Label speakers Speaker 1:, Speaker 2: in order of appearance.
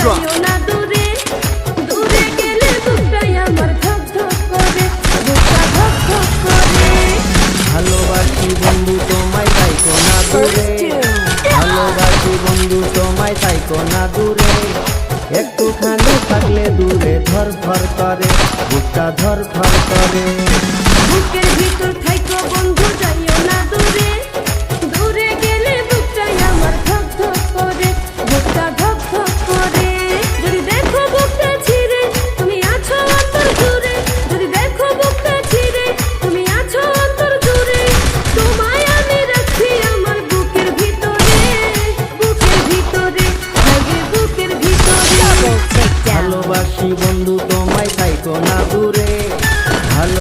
Speaker 1: drop.
Speaker 2: ভালোবাসি বন্ধু তোমায় তাইকো না দূরে, ভালোবাসি বন্ধু তোমায় তাইকো না দূরে, একটুখানি থাকলে দূরে ধর ধর করে।